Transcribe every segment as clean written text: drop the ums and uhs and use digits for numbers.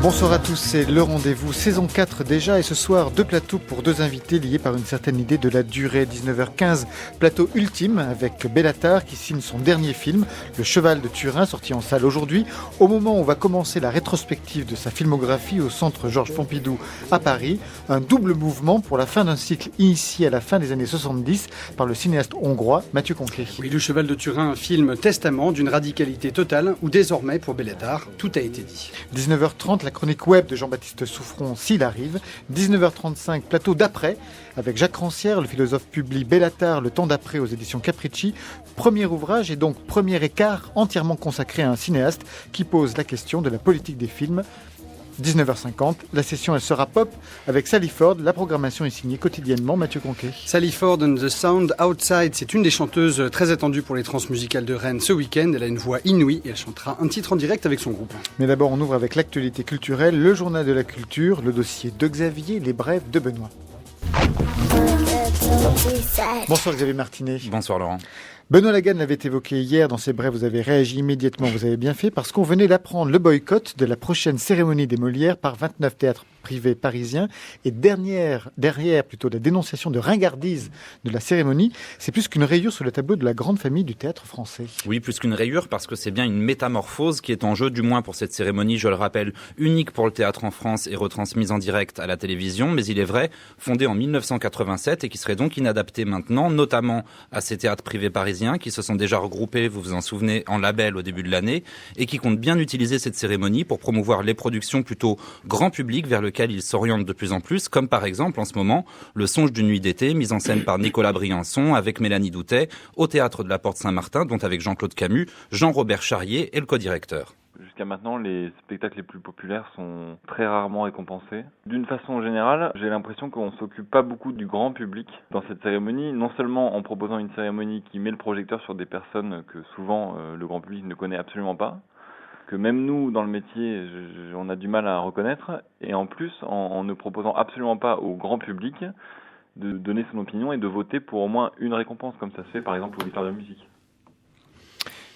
Bonsoir à tous, c'est Le Rendez-vous, saison 4 déjà, et ce soir, 2 plateaux pour 2 invités liés par une certaine idée de la durée. 19h15, plateau ultime avec Béla Tarr qui signe son dernier film, Le Cheval de Turin, sorti en salle aujourd'hui, au moment où on va commencer la rétrospective de sa filmographie au centre Georges Pompidou à Paris. Un double mouvement pour la fin d'un cycle initié à la fin des années 70 par le cinéaste hongrois Mathieu Conquet. Oui, Le Cheval de Turin, un film testament d'une radicalité totale où désormais, pour Béla Tarr, tout a été dit. 19h30, la chronique web de Jean-Baptiste Souffron, s'il arrive. 19h35, plateau d'après, avec Jacques Rancière, le philosophe publie Béla Tarr, Le temps d'après aux éditions Capricci. Premier ouvrage et donc premier écart entièrement consacré à un cinéaste qui pose la question de la politique des films. 19h50, la session elle sera pop avec Sally Ford. La programmation est signée quotidiennement Mathieu Conquet. Sally Ford and the Sound Outside, c'est une des chanteuses très attendues pour les transmusicales de Rennes ce week-end. Elle a une voix inouïe et elle chantera un titre en direct avec son groupe. Mais d'abord on ouvre avec l'actualité culturelle, le journal de la culture, le dossier de Xavier, les brèves de Benoît. Bonsoir Xavier Martinet. Bonsoir Laurent. Benoît Lagan l'avait évoqué hier dans ses brèves, vous avez réagi immédiatement, vous avez bien fait, parce qu'on venait d'apprendre le boycott de la prochaine cérémonie des Molières par 29 théâtres privés parisiens. Et derrière la dénonciation de ringardise de la cérémonie, c'est plus qu'une rayure sur le tableau de la grande famille du théâtre français. Oui, plus qu'une rayure, parce que c'est bien une métamorphose qui est en jeu, du moins pour cette cérémonie, je le rappelle, unique pour le théâtre en France et retransmise en direct à la télévision, mais il est vrai, fondée en 1987 et qui serait donc inadaptée maintenant, notamment à ces théâtres privés parisiens qui se sont déjà regroupés, vous vous en souvenez, en label au début de l'année, et qui comptent bien utiliser cette cérémonie pour promouvoir les productions plutôt grand public vers lequel ils s'orientent de plus en plus, comme par exemple en ce moment Le Songe d'une nuit d'été, mise en scène par Nicolas Briançon avec Mélanie Doutet au théâtre de la Porte Saint-Martin, dont avec Jean-Claude Camus, Jean-Robert Charrier et le co-directeur. Jusqu'à maintenant, les spectacles les plus populaires sont très rarement récompensés. D'une façon générale, j'ai l'impression qu'on ne s'occupe pas beaucoup du grand public dans cette cérémonie, non seulement en proposant une cérémonie qui met le projecteur sur des personnes que souvent le grand public ne connaît absolument pas, que même nous, dans le métier, on a du mal à reconnaître, et en plus, en ne proposant absolument pas au grand public de donner son opinion et de voter pour au moins une récompense, comme ça se fait par exemple pour l'histoire de la musique.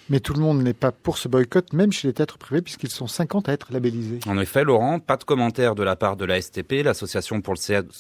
Mais tout le monde n'est pas pour ce boycott, même chez les théâtres privés, puisqu'ils sont 50 à être labellisés. En effet, Laurent, pas de commentaire de la part de la STP, l'association pour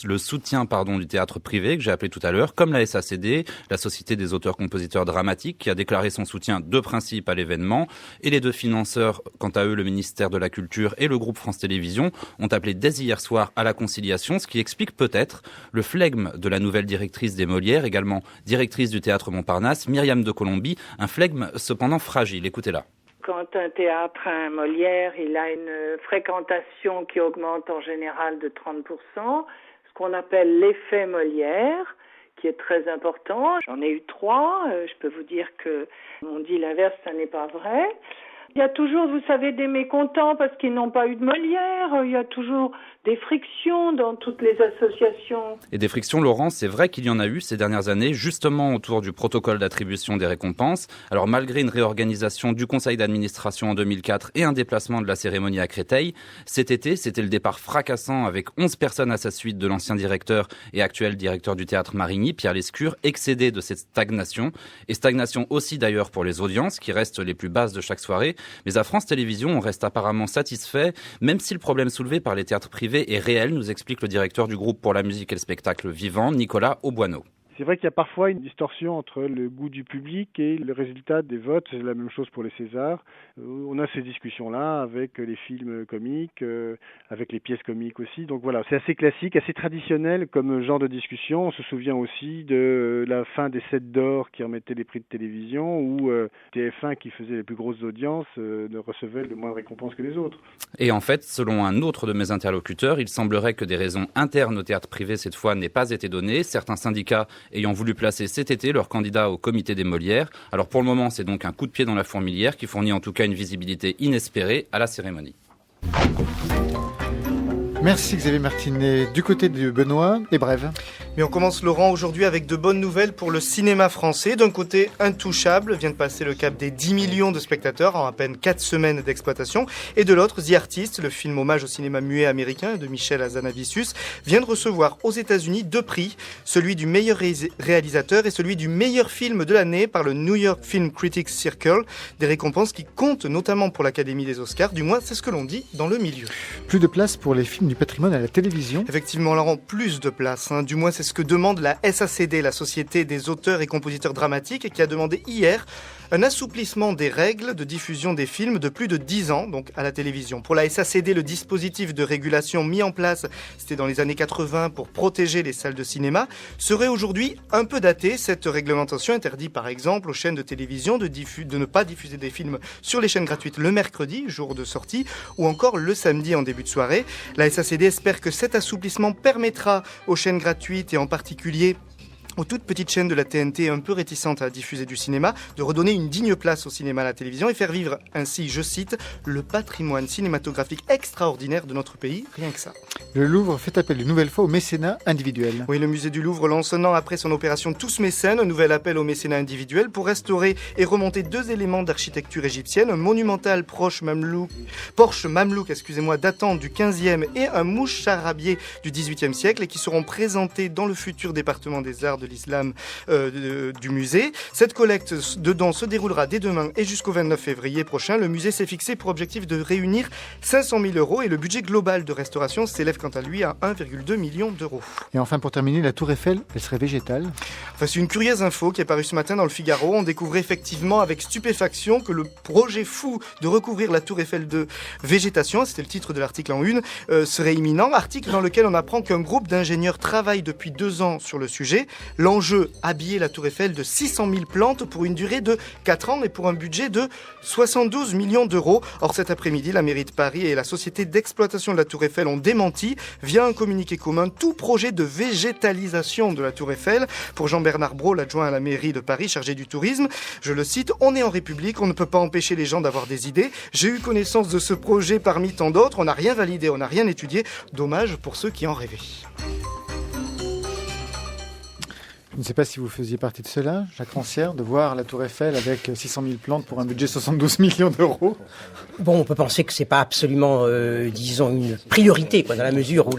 le soutien du théâtre privé, que j'ai appelé tout à l'heure, comme la SACD, la Société des auteurs-compositeurs dramatiques, qui a déclaré son soutien de principe à l'événement. Et les deux financeurs, quant à eux, le ministère de la Culture et le groupe France Télévisions, ont appelé dès hier soir à la conciliation, ce qui explique peut-être le flegme de la nouvelle directrice des Molières, également directrice du théâtre Montparnasse, Myriam de Colombie, un flegme cependant fragile. Écoutez-la. Quand un théâtre a un Molière, il a une fréquentation qui augmente en général de 30%, ce qu'on appelle l'effet Molière, qui est très important. J'en ai eu 3, je peux vous dire que on dit l'inverse, ça n'est pas vrai. Il y a toujours, vous savez, des mécontents parce qu'ils n'ont pas eu de Molière. Il y a toujours des frictions dans toutes les associations. Et des frictions, Laurent, c'est vrai qu'il y en a eu ces dernières années, justement autour du protocole d'attribution des récompenses. Alors malgré une réorganisation du conseil d'administration en 2004 et un déplacement de la cérémonie à Créteil, cet été, c'était le départ fracassant avec 11 personnes à sa suite de l'ancien directeur et actuel directeur du théâtre Marigny, Pierre Lescure, excédé de cette stagnation. Et stagnation aussi d'ailleurs pour les audiences, qui restent les plus basses de chaque soirée. Mais à France Télévisions, on reste apparemment satisfait, même si le problème soulevé par les théâtres privés est réel, nous explique le directeur du groupe pour la musique et le spectacle vivant, Nicolas Auboineau. C'est vrai qu'il y a parfois une distorsion entre le goût du public et le résultat des votes. C'est la même chose pour les Césars. On a ces discussions-là avec les films comiques, avec les pièces comiques aussi. Donc voilà, c'est assez classique, assez traditionnel comme genre de discussion. On se souvient aussi de la fin des 7 d'or qui remettaient les prix de télévision, où TF1, qui faisait les plus grosses audiences, ne recevait de moins de récompenses que les autres. Et en fait, selon un autre de mes interlocuteurs, il semblerait que des raisons internes au théâtre privé cette fois n'aient pas été données. Certains syndicats ayant voulu placer cet été leur candidat au comité des Molières. Alors pour le moment, c'est donc un coup de pied dans la fourmilière qui fournit en tout cas une visibilité inespérée à la cérémonie. Merci Xavier Martinet. Du côté de Benoît, les brèves. Mais on commence, Laurent, aujourd'hui avec de bonnes nouvelles pour le cinéma français. D'un côté, Intouchable vient de passer le cap des 10 millions de spectateurs en à peine 4 semaines d'exploitation. Et de l'autre, The Artist, le film hommage au cinéma muet américain de Michel Hazanavicius, vient de recevoir aux États-Unis 2 prix, celui du meilleur réalisateur et celui du meilleur film de l'année par le New York Film Critics Circle. Des récompenses qui comptent notamment pour l'Académie des Oscars, du moins c'est ce que l'on dit dans le milieu. Plus de place pour les films du patrimoine à la télévision. Effectivement, Laurent, plus de place. Du moins, c'est ce que demande la SACD, la Société des auteurs et compositeurs dramatiques, qui a demandé hier un assouplissement des règles de diffusion des films de plus de 10 ans, donc à la télévision. Pour la SACD, le dispositif de régulation mis en place, c'était dans les années 80 pour protéger les salles de cinéma, serait aujourd'hui un peu daté. Cette réglementation interdit par exemple aux chaînes de télévision de ne pas diffuser des films sur les chaînes gratuites le mercredi, jour de sortie, ou encore le samedi en début de soirée. La SACD espère que cet assouplissement permettra aux chaînes gratuites et en particulier aux toutes petites chaînes de la TNT un peu réticentes à diffuser du cinéma, de redonner une digne place au cinéma à la télévision et faire vivre ainsi, je cite, le patrimoine cinématographique extraordinaire de notre pays, rien que ça. Le Louvre fait appel une nouvelle fois au mécénat individuel. Oui, le musée du Louvre lance un an après son opération Tous mécènes, un nouvel appel au mécénat individuel pour restaurer et remonter 2 éléments d'architecture égyptienne, un monumental Porsche Mamelouk, datant du 15e et un mouche charabier du 18e siècle et qui seront présentés dans le futur département des arts de l'islam du musée. Cette collecte dedans se déroulera dès demain et jusqu'au 29 février prochain. Le musée s'est fixé pour objectif de réunir 500 000 € et le budget global de restauration s'élève quant à lui à 1,2 million d'euros. Et enfin, pour terminer, la Tour Eiffel, elle serait végétale. Enfin, c'est une curieuse info qui est parue ce matin dans le Figaro. On découvrait effectivement avec stupéfaction que le projet fou de recouvrir la Tour Eiffel de végétation, c'était le titre de l'article en une, serait imminent. Article dans lequel on apprend qu'un groupe d'ingénieurs travaille depuis 2 ans sur le sujet. L'enjeu, habiller la Tour Eiffel de 600 000 plantes pour une durée de 4 ans et pour un budget de 72 millions d'euros. Or, cet après-midi, la mairie de Paris et la société d'exploitation de la Tour Eiffel ont démenti, via un communiqué commun, tout projet de végétalisation de la Tour Eiffel. Pour Jean-Bernard Brault, l'adjoint à la mairie de Paris, chargé du tourisme, je le cite, « On est en République, on ne peut pas empêcher les gens d'avoir des idées. J'ai eu connaissance de ce projet parmi tant d'autres, on n'a rien validé, on n'a rien étudié. Dommage pour ceux qui en rêvaient. » Je ne sais pas si vous faisiez partie de cela, Jacques Rancière, de voir la Tour Eiffel avec 600 000 plantes pour un budget de 72 millions d'euros. Bon, on peut penser que c'est pas absolument, disons, une priorité, dans la mesure où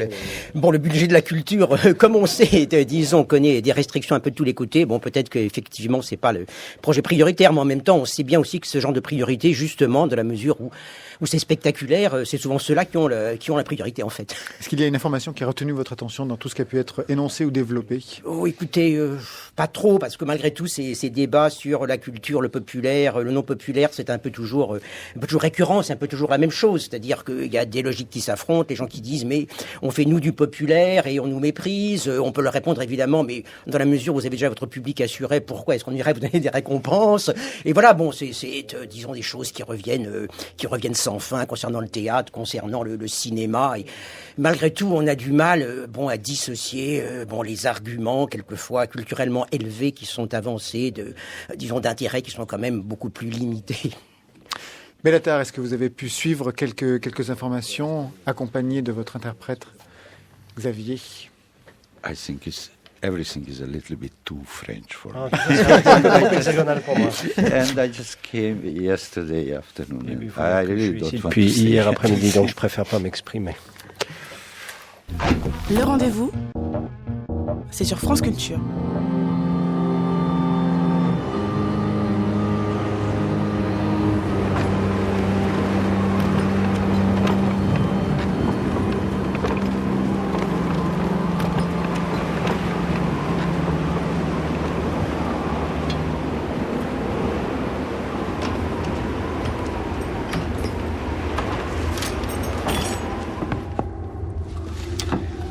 le budget de la culture, comme on sait, disons, connaît des restrictions un peu de tous les côtés. Bon, peut-être qu'effectivement, c'est pas le projet prioritaire, mais en même temps, on sait bien aussi que ce genre de priorité, justement, de la mesure où c'est spectaculaire, c'est souvent ceux-là qui ont la priorité, en fait. Est-ce qu'il y a une information qui a retenu votre attention dans tout ce qui a pu être énoncé ou développé ? Oh, écoutez, pas trop, parce que malgré tout, ces débats sur la culture, le populaire, le non populaire, c'est un peu toujours récurrent, c'est un peu toujours la même chose. C'est-à-dire qu'il y a des logiques qui s'affrontent, les gens qui disent, mais on fait nous du populaire et on nous méprise. On peut leur répondre évidemment, mais dans la mesure où vous avez déjà votre public assuré, pourquoi est-ce qu'on irait vous donner des récompenses ? Et voilà, bon, c'est disons des choses qui reviennent sans fin concernant le théâtre, concernant le cinéma. Et malgré tout, on a du mal, à dissocier, les arguments quelquefois culturellement élevés qui sont avancés d'intérêts qui sont quand même beaucoup plus limités. Bellatar, est-ce que vous avez pu suivre quelques informations accompagnées de votre interprète, Xavier? I think everything is a little bit too French for me. And I just came yesterday afternoon. I really don't want Puis to say hier après-midi, donc je préfère pas m'exprimer. Le rendez-vous, c'est sur France Culture.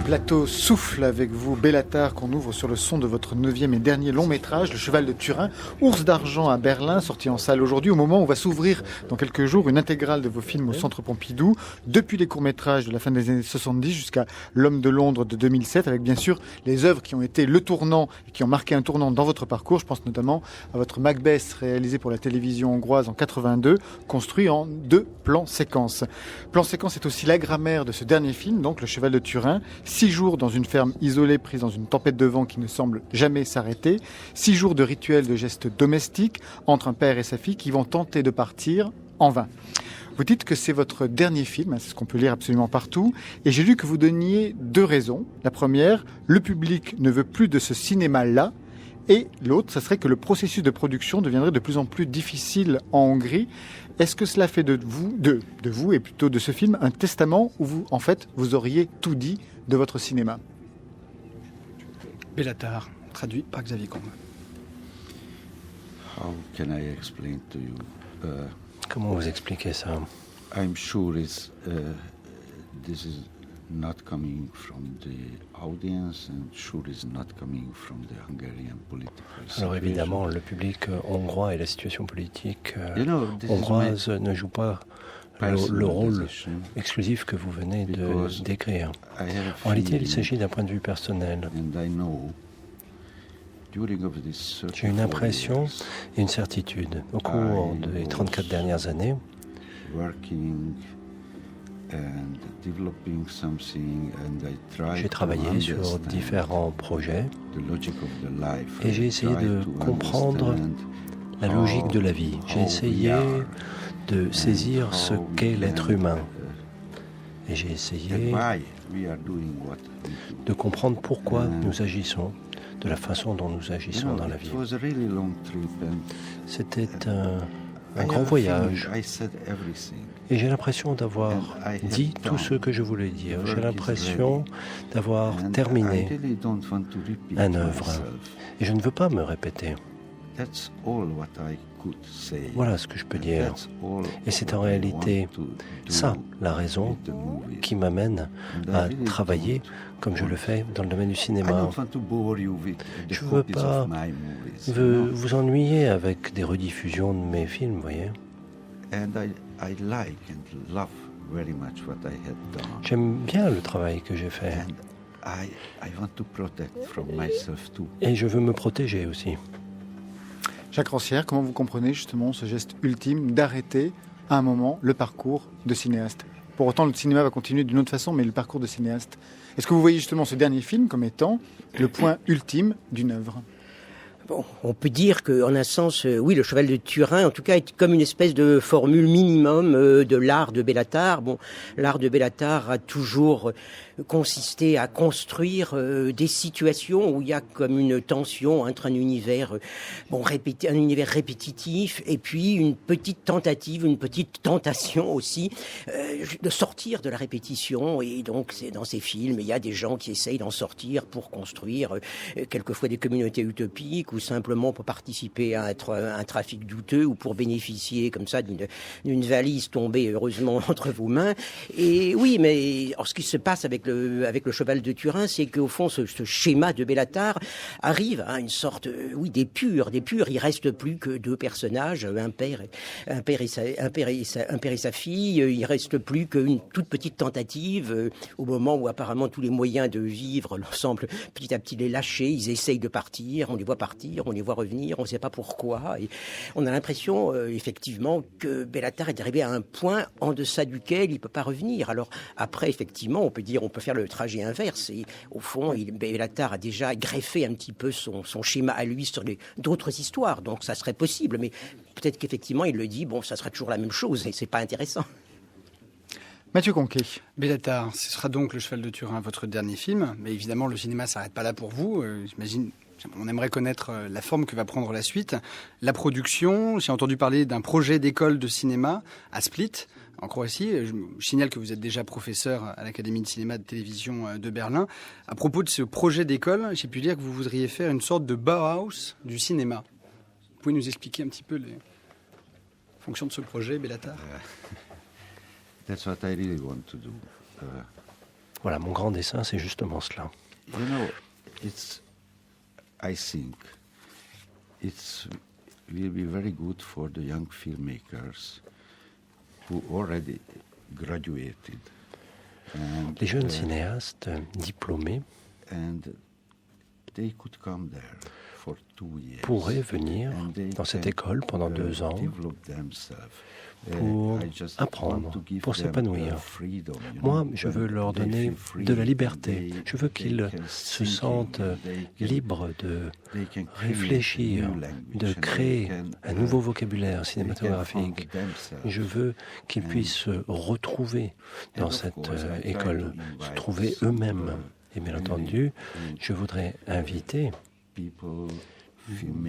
Plateau souffle avec vous, Bellatar, qu'on ouvre sur le son de votre 9e et dernier long métrage, Le Cheval de Turin, Ours d'argent à Berlin, sorti en salle aujourd'hui, au moment où va s'ouvrir dans quelques jours une intégrale de vos films au Centre Pompidou, depuis les courts-métrages de la fin des années 70 jusqu'à L'Homme de Londres de 2007, avec bien sûr les œuvres qui ont été le tournant et qui ont marqué un tournant dans votre parcours. Je pense notamment à votre Macbeth réalisé pour la télévision hongroise en 82, construit en 2 plans séquences. Plan séquence est aussi la grammaire de ce dernier film, donc Le Cheval de Turin. 6 6 jours dans une ferme isolée prise dans une tempête de vent qui ne semble jamais s'arrêter. 6 jours de rituels, de gestes domestiques entre un père et sa fille qui vont tenter de partir en vain. Vous dites que c'est votre dernier film, c'est ce qu'on peut lire absolument partout, et j'ai lu que vous donniez 2 raisons. La première, le public ne veut plus de ce cinéma-là, et l'autre, ça serait que le processus de production deviendrait de plus en plus difficile en Hongrie. Est-ce que cela fait de vous, et plutôt de ce film, un testament où vous, en fait, vous auriez tout dit de votre cinéma? Béla Tarr, traduit par Xavier Combe. How can I explain to you? Comment vous expliquez ça? I'm sure this is not coming from the audience and sure is not coming from the Hungarian political situation. Alors évidemment, le public hongrois et la situation politique hongroise ne jouent pas le rôle exclusif que vous venez de décrire. En réalité, il s'agit d'un point de vue personnel. J'ai une impression et une certitude. Au cours des 34 dernières années, j'ai travaillé sur différents projets et j'ai essayé de comprendre la logique de la vie. J'ai essayé de saisir ce qu'est l'être humain. Et j'ai essayé de comprendre pourquoi nous agissons de la façon dont nous agissons dans la vie. C'était un grand voyage. Et j'ai l'impression d'avoir dit tout ce que je voulais dire. J'ai l'impression d'avoir terminé un œuvre. Et je ne veux pas me répéter. Voilà ce que je peux dire. Et c'est en réalité ça, la raison qui m'amène à travailler comme je le fais dans le domaine du cinéma. Je ne veux pas vous ennuyer avec des rediffusions de mes films, vous voyez. J'aime bien le travail que j'ai fait. Et je veux me protéger aussi. Jacques Rancière, comment vous comprenez justement ce geste ultime d'arrêter à un moment le parcours de cinéaste? Pour autant, le cinéma va continuer d'une autre façon, mais le parcours de cinéaste. Est-ce que vous voyez justement ce dernier film comme étant le point ultime d'une œuvre? Bon, on peut dire qu'en un sens, oui, le cheval de Turin, en tout cas, est comme une espèce de formule minimum de l'art de Béla Tarr. Bon, l'art de Béla Tarr a toujours consisté à construire des situations où il y a comme une tension entre un univers, un univers répétitif, et puis une petite tentative, une petite tentation aussi de sortir de la répétition. Et donc, c'est dans ces films, il y a des gens qui essayent d'en sortir pour construire quelquefois des communautés utopiques, ou simplement pour participer à un trafic douteux, ou pour bénéficier comme ça d'une valise tombée heureusement entre vos mains. Et oui, mais alors, ce qui se passe avec le cheval de Turin, c'est qu'au fond, ce schéma de Béla Tarr arrive à une sorte, d'épure. Il reste plus que 2 personnages, un père et sa fille. Il reste plus qu'une toute petite tentative au moment où apparemment tous les moyens de vivre semblent petit à petit les lâcher. Ils essayent de partir, on les voit partir, on les voit revenir, on ne sait pas pourquoi. Et on a l'impression, effectivement, que Béla Tarr est arrivé à un point en deçà duquel il ne peut pas revenir. Alors après, effectivement, on peut faire le trajet inverse. Et au fond, Béla Tarr a déjà greffé un petit peu son schéma à lui sur d'autres histoires. Donc ça serait possible, mais peut-être qu'effectivement, il le dit, ça sera toujours la même chose et c'est pas intéressant. Mathieu Conquet. Béla Tarr, ce sera donc Le Cheval de Turin, votre dernier film. Mais évidemment, le cinéma ne s'arrête pas là pour vous. J'imagine... On aimerait connaître la forme que va prendre la suite. La production, j'ai entendu parler d'un projet d'école de cinéma à Split, en Croatie. Je signale que vous êtes déjà professeur à l'Académie de cinéma et de télévision de Berlin. À propos de ce projet d'école, j'ai pu lire que vous voudriez faire une sorte de Bauhaus du cinéma. Vous pouvez nous expliquer un petit peu les fonctions de ce projet, Béla Tarr? That's what I really want to do. Voilà, mon grand dessein, c'est justement cela. I think it will be very good for the young filmmakers who already graduated. Les jeunes cinéastes diplômés pourraient venir dans cette école pendant 2 ans pour apprendre, pour s'épanouir. Moi, je veux leur donner de la liberté. Je veux qu'ils se sentent libres de réfléchir, de créer un nouveau vocabulaire cinématographique. Je veux qu'ils puissent se retrouver dans cette école, se trouver eux-mêmes. Et bien entendu, je voudrais inviter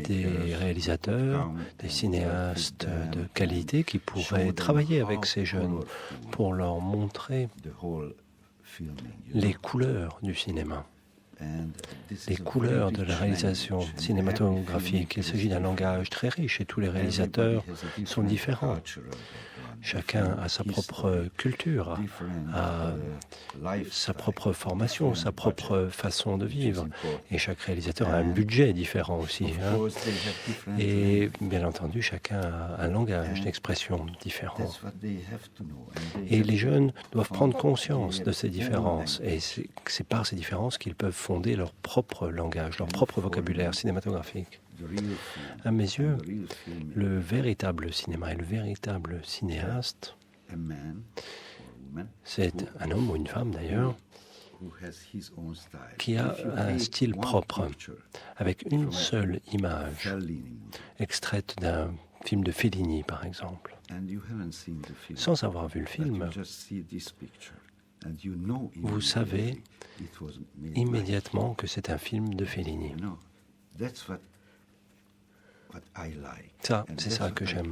des réalisateurs, des cinéastes de qualité qui pourraient travailler avec ces jeunes pour leur montrer les couleurs du cinéma, les couleurs de la réalisation cinématographique. Il s'agit d'un langage très riche et tous les réalisateurs sont différents. Chacun a sa propre culture, a sa propre formation, sa propre façon de vivre. Et chaque réalisateur a un budget différent aussi. Et bien entendu, chacun a un langage d'expression différent. Et les jeunes doivent prendre conscience de ces différences. Et c'est par ces différences qu'ils peuvent fonder leur propre langage, leur propre vocabulaire cinématographique. À mes yeux, le véritable cinéma et le véritable cinéaste, c'est un homme ou une femme d'ailleurs, qui a un style propre, avec une seule image, extraite d'un film de Fellini par exemple. Sans avoir vu le film, vous savez immédiatement que c'est un film de Fellini. Ça, c'est ça que j'aime.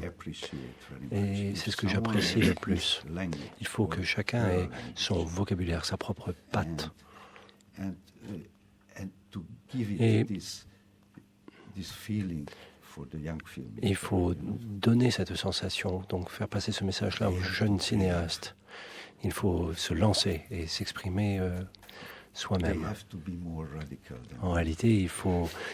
Et c'est ce que j'apprécie le plus. Il faut que chacun ait son vocabulaire, sa propre patte. Et il faut donner cette sensation, donc faire passer ce message-là aux jeunes cinéastes. Il faut se lancer et s'exprimer soi-même. En réalité,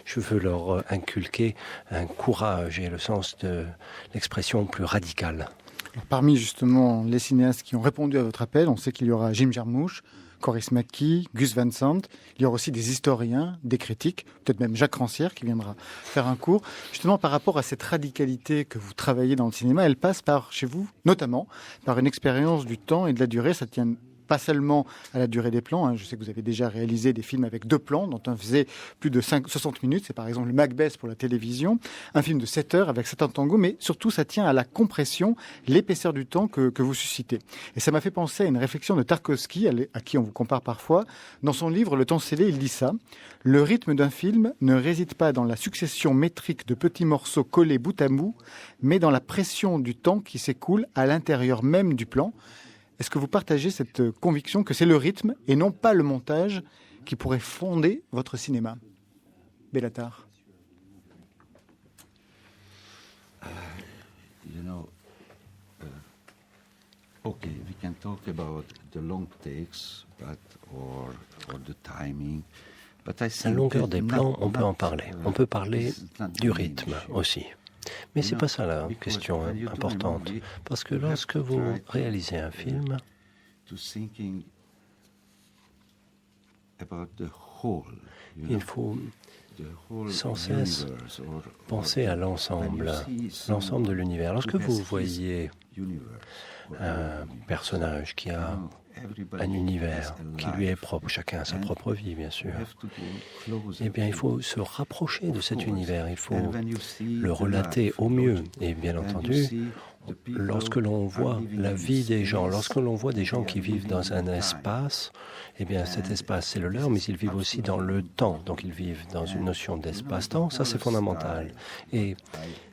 je veux leur inculquer un courage et le sens de l'expression plus radicale. Alors, parmi justement les cinéastes qui ont répondu à votre appel, on sait qu'il y aura Jim Jarmusch, Kaurismäki, Gus Van Sant. Il y aura aussi des historiens, des critiques, peut-être même Jacques Rancière qui viendra faire un cours. Justement, par rapport à cette radicalité que vous travaillez dans le cinéma, elle passe par, chez vous, notamment, par une expérience du temps et de la durée. Ça tient pas seulement à la durée des plans. Je sais que vous avez déjà réalisé des films avec 2 plans, dont un faisait plus de 60 minutes. C'est par exemple le Macbeth pour la télévision. Un film de 7 heures avec 7 ans de tango. Mais surtout, ça tient à la compression, l'épaisseur du temps que vous suscitez. Et ça m'a fait penser à une réflexion de Tarkovsky, à qui on vous compare parfois. Dans son livre Le Temps scellé, il dit ça. Le rythme d'un film ne réside pas dans la succession métrique de petits morceaux collés bout à bout, mais dans la pression du temps qui s'écoule à l'intérieur même du plan. Est-ce que vous partagez cette conviction que c'est le rythme et non pas le montage qui pourrait fonder votre cinéma? Bellatar. Okay, we can talk about the long takes, or the timing. La longueur des plans, on peut en parler. On peut parler du rythme aussi. Mais c'est pas ça la question importante. Parce que lorsque vous réalisez un film, il faut sans cesse penser à l'ensemble de l'univers. Lorsque vous voyez un personnage qui a un univers qui lui est propre, chacun a sa propre vie bien sûr, eh bien il faut se rapprocher de cet univers, il faut le relater au mieux. Et bien entendu, lorsque l'on voit la vie des gens, lorsque l'on voit des gens qui vivent dans un espace, eh bien cet espace c'est le leur, mais ils vivent aussi dans le temps, donc ils vivent dans une notion d'espace-temps, ça c'est fondamental. Et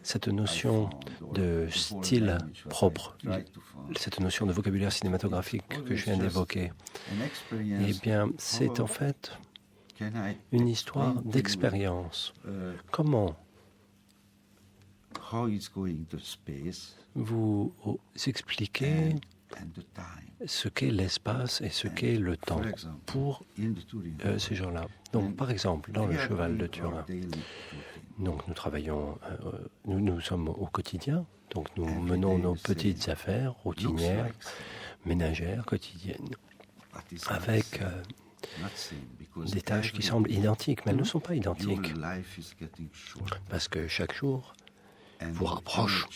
cette notion de style propre, cette notion de vocabulaire cinématographique que je viens d'évoquer, eh bien c'est en fait une histoire d'expérience. Comment vous expliquez ce qu'est l'espace et ce qu'est le temps pour ces gens-là. Donc, par exemple, dans Le Cheval de Turin, donc nous travaillons, nous sommes au quotidien, donc nous menons nos petites affaires routinières, ménagères, quotidiennes, avec des tâches qui semblent identiques, mais elles ne sont pas identiques. Parce que chaque jour vous rapproche.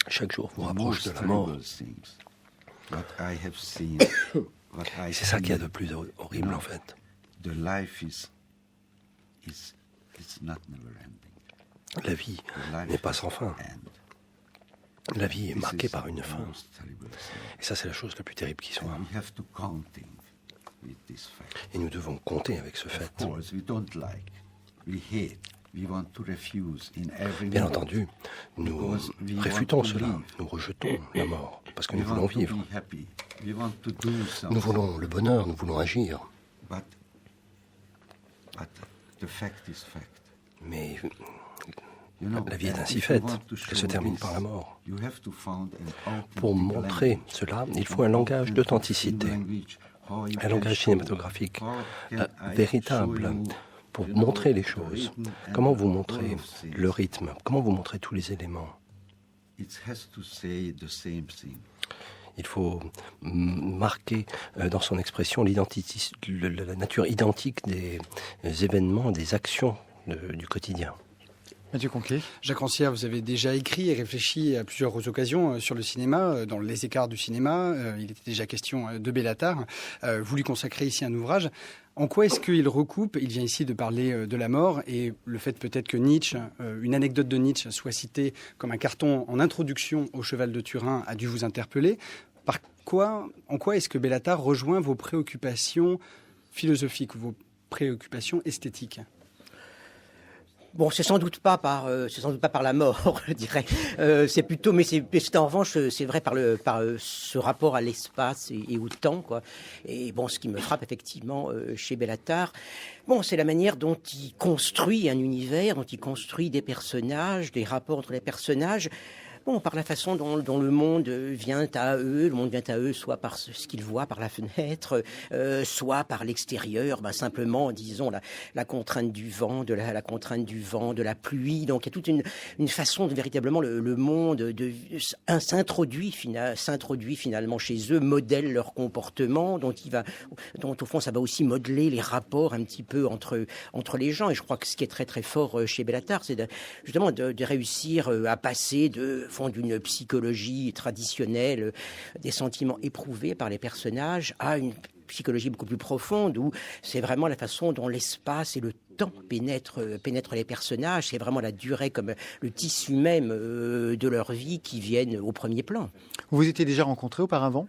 Chaque jour vous rapproche de la mort. Et c'est ça qu'il y a de plus horrible en fait. La vie n'est pas sans fin. La vie est marquée par une fin. Et ça, c'est la chose la plus terrible qui soit. Et nous devons compter avec ce fait. Bien entendu, nous réfutons cela, nous rejetons la mort, parce que nous voulons vivre. Nous voulons le bonheur, nous voulons agir. Mais la vie est ainsi faite, qu'elle se termine par la mort. Pour montrer cela, il faut un langage d'authenticité, un langage cinématographique véritable, pour montrer les choses. Comment vous montrez le rythme? Comment vous montrez tous les éléments? Il faut marquer dans son expression la nature identique des événements, des actions du quotidien. Mathieu Conquet. Jacques Rancière, vous avez déjà écrit et réfléchi à plusieurs occasions sur le cinéma, dans Les écarts du cinéma. Il était déjà question de Béla Tarr. Vous lui consacrez ici un ouvrage. En quoi est-ce qu'il recoupe? Il vient ici de parler de la mort et le fait peut-être que Nietzsche, une anecdote de Nietzsche soit citée comme un carton en introduction au Cheval de Turin a dû vous interpeller. En quoi est-ce que Béla Tarr rejoint vos préoccupations philosophiques, vos préoccupations esthétiques? Bon, c'est sans doute pas par la mort, je dirais. C'est plutôt, mais c'est en revanche, c'est vrai par ce rapport à l'espace et au temps, quoi. Et bon, ce qui me frappe effectivement chez Béla Tarr, bon, c'est la manière dont il construit un univers, dont il construit des personnages, des rapports entre les personnages. Bon, par la façon dont le monde vient à eux, soit par ce qu'ils voient par la fenêtre, soit par l'extérieur, simplement, disons, la contrainte du vent, la contrainte du vent, de la pluie. Donc, il y a toute une façon de véritablement le monde s'introduit finalement chez eux, modèle leur comportement, dont au fond, ça va aussi modeler les rapports un petit peu entre les gens. Et je crois que ce qui est très très fort chez Béla Tarr, c'est justement de réussir à passer d'une psychologie traditionnelle, des sentiments éprouvés par les personnages, à une psychologie beaucoup plus profonde, où c'est vraiment la façon dont l'espace et le temps pénètrent les personnages. C'est vraiment la durée comme le tissu même de leur vie qui viennent au premier plan. Vous vous étiez déjà rencontrés auparavant ?